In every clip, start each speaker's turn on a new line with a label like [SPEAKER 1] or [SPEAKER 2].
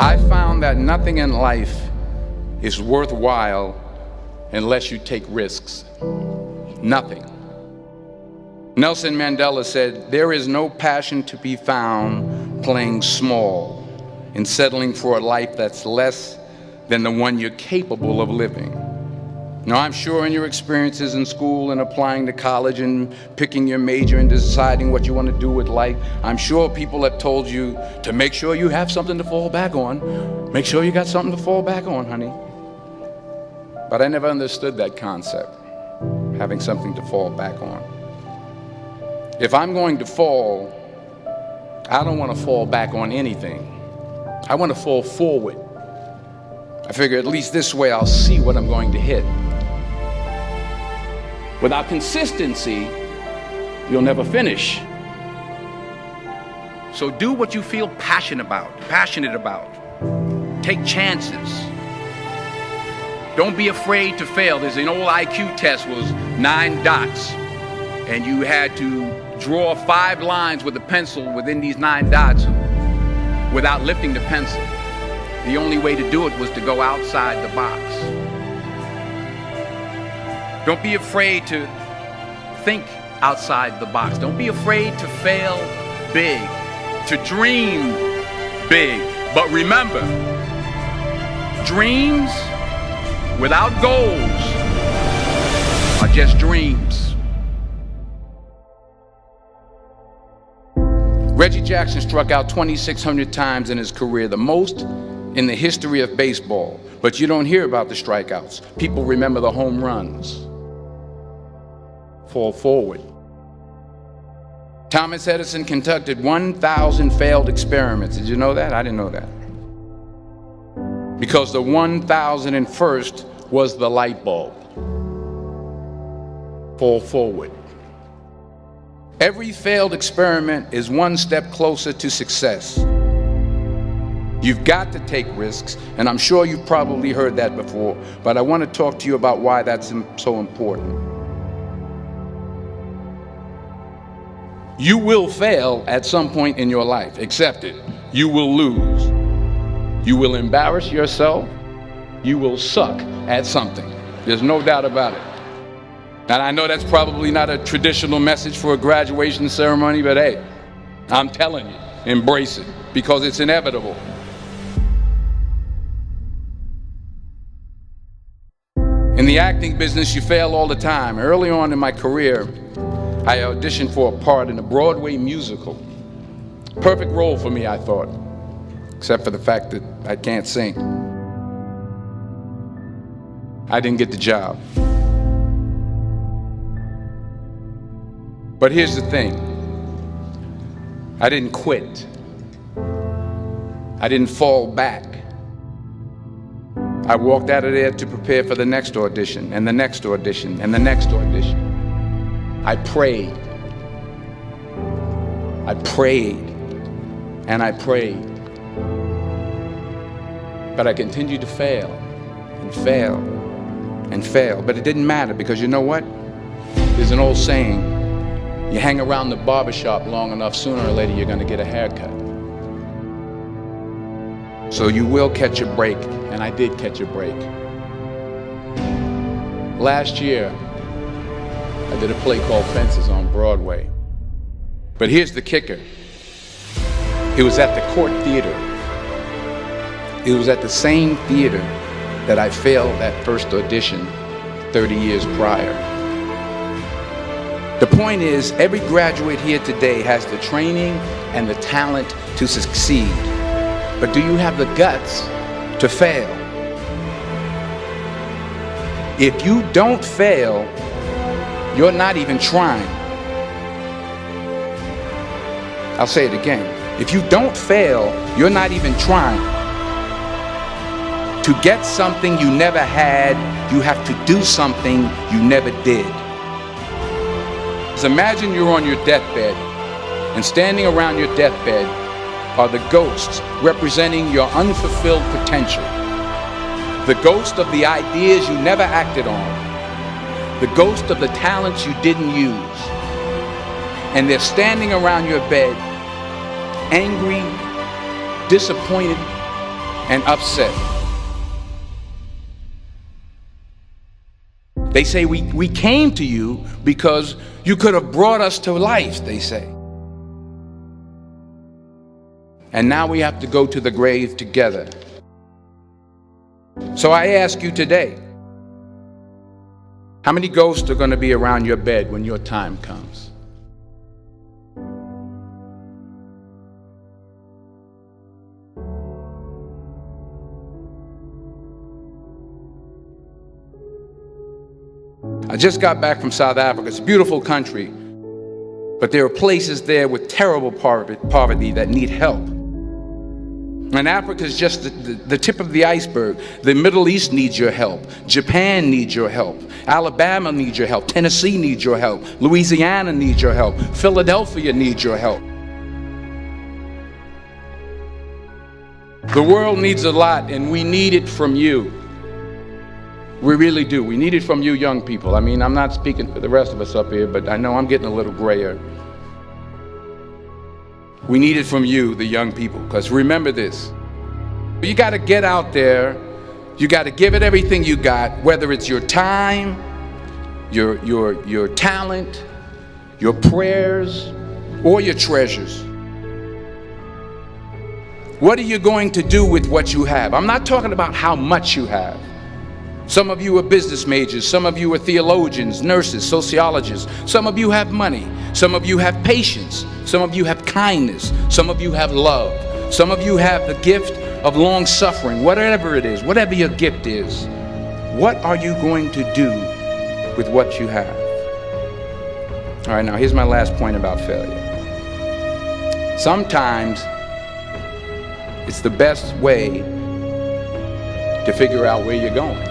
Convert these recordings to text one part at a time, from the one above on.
[SPEAKER 1] I found that nothing in life is worthwhile unless you take risks. Nothing. Nelson Mandela said, "There is no passion to be found playing small and settling for a life that's less than the one you're capable of living." Now, I'm sure in your experiences in school and applying to college and picking your major and deciding what you want to do with life, I'm sure people have told you to make sure you have something to fall back on. Make sure you got something to fall back on, honey. But I never understood that concept, having something to fall back on. If I'm going to fall, I don't want to fall back on anything. I want to fall forward. I figure at least this way I'll see what I'm going to hit. Without consistency, you'll never finish. So do what you feel passionate about. Take chances. Don't be afraid to fail. There's an old IQ test, was 9 dots, and you had to draw 5 lines with a pencil within these 9 dots without lifting the pencil. The only way to do it was to go outside the box. Don't be afraid to think outside the box. Don't be afraid to fail big, to dream big. But remember, dreams without goals are just dreams. Reggie Jackson struck out 2,600 times in his career, the most in the history of baseball. But you don't hear about the strikeouts. People remember the home runs. Fall forward. Thomas Edison conducted 1,000 failed experiments. Did you know that? I didn't know that. Because the 1,001st was the light bulb. Fall forward. Every failed experiment is one step closer to success. You've got to take risks, and I'm sure you've probably heard that before, but I want to talk to you about why that's so important. You will fail at some point in your life. Accept it. You will lose. You will embarrass yourself. You will suck at something. There's no doubt about it. And I know that's probably not a traditional message for a graduation ceremony, but hey, I'm telling you, embrace it, because it's inevitable. In the acting business, you fail all the time. Early on in my career, I auditioned for a part in a Broadway musical. Perfect role for me, I thought, except for the fact that I can't sing. I didn't get the job. But here's the thing. I didn't quit. I didn't fall back. I walked out of there to prepare for the next audition, and the next audition, and the next audition. I prayed. I prayed. And I prayed. But I continued to fail and fail and fail. But it didn't matter, because you know what? There's an old saying, you hang around the barbershop long enough, sooner or later you're going to get a haircut. So you will catch a break, and I did catch a break. Last year, I did a play called Fences on Broadway. But here's the kicker. It was at the Court Theater. It was at the same theater that I failed that first audition 30 years prior. The point is, every graduate here today has the training and the talent to succeed. But do you have the guts to fail? If you don't fail, you're not even trying. I'll say it again. If you don't fail, you're not even trying. To get something you never had, you have to do something you never did. So imagine you're on your deathbed, and standing around your deathbed are the ghosts representing your unfulfilled potential. The ghost of the ideas you never acted on. The ghost of the talents you didn't use. And they're standing around your bed, angry, disappointed, and upset. They say we came to you because you could have brought us to life, they say. And now we have to go to the grave together. So I ask you today, how many ghosts are going to be around your bed when your time comes? I just got back from South Africa. It's a beautiful country, but there are places there with terrible poverty that need help. And Africa is just the tip of the iceberg. The Middle East needs your help. Japan needs your help. Alabama needs your help. Tennessee needs your help. Louisiana needs your help. Philadelphia needs your help. The world needs a lot, and we need it from you. We really do. We need it from you young people. I mean, I'm not speaking for the rest of us up here, but I know I'm getting a little grayer. We need it from you, the young people, because remember this. You got to get out there. You got to give it everything you got, whether it's your time, your talent, your prayers, or your treasures. What are you going to do with what you have? I'm not talking about how much you have. Some of you are business majors, some of you are theologians, nurses, sociologists. Some of you have money, some of you have patience, some of you have kindness, some of you have love, some of you have the gift of long suffering. Whatever it is, whatever your gift is, what are you going to do with what you have? All right, now here's my last point about failure. Sometimes it's the best way to figure out where you're going.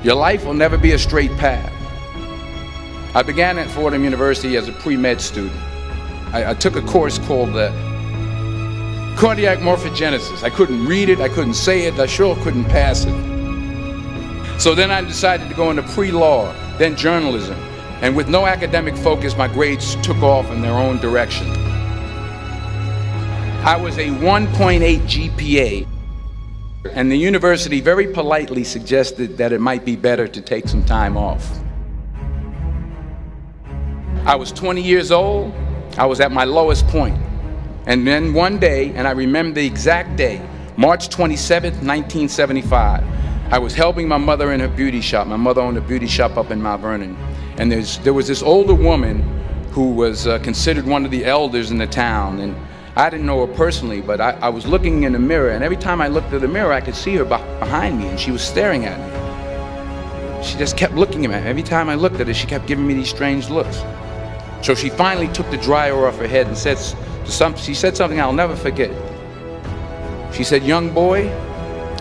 [SPEAKER 1] Your life will never be a straight path. I began at Fordham University as a pre-med student. I took a course called cardiac morphogenesis. I couldn't read it, I couldn't say it, I sure couldn't pass it. So then I decided to go into pre-law, then journalism. And with no academic focus, my grades took off in their own direction. I was a 1.8 GPA. And the university very politely suggested that it might be better to take some time off. I was 20 years old. I was at my lowest point. And then one day, and I remember the exact day, March 27th, 1975, I was helping my mother in her beauty shop. My mother owned a beauty shop up in Mount Vernon. And there was this older woman who was considered one of the elders in the town. And I didn't know her personally, but I was looking in the mirror, and every time I looked at the mirror, I could see her behind me, and she was staring at me. She just kept looking at me. Every time I looked at her, she kept giving me these strange looks. So she finally took the dryer off her head and she said something I'll never forget. She said, "Young boy,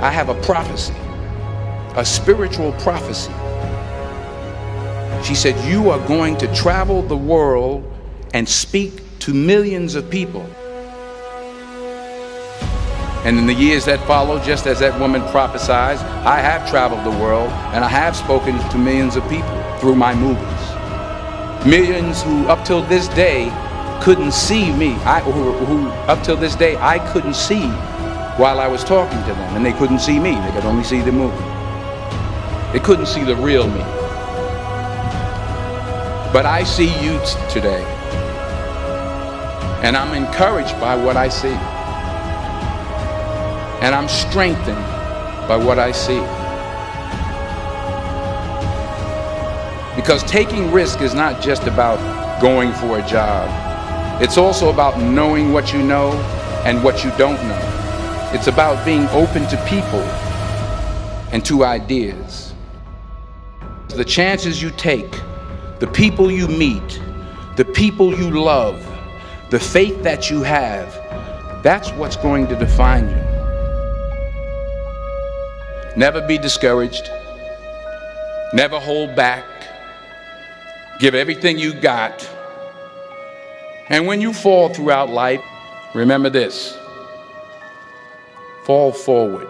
[SPEAKER 1] I have a prophecy, a spiritual prophecy." She said, "You are going to travel the world and speak to millions of people." And in the years that followed, just as that woman prophesied, I have traveled the world and I have spoken to millions of people through my movies. Millions who up till this day couldn't see me, who up till this day I couldn't see while I was talking to them, and they couldn't see me, they could only see the movie. They couldn't see the real me. But I see you today, and I'm encouraged by what I see. And I'm strengthened by what I see. Because taking risk is not just about going for a job. It's also about knowing what you know and what you don't know. It's about being open to people and to ideas. The chances you take, the people you meet, the people you love, the faith that you have, that's what's going to define you. Never be discouraged. Never hold back. Give everything you got. And when you fall throughout life, remember this: fall forward.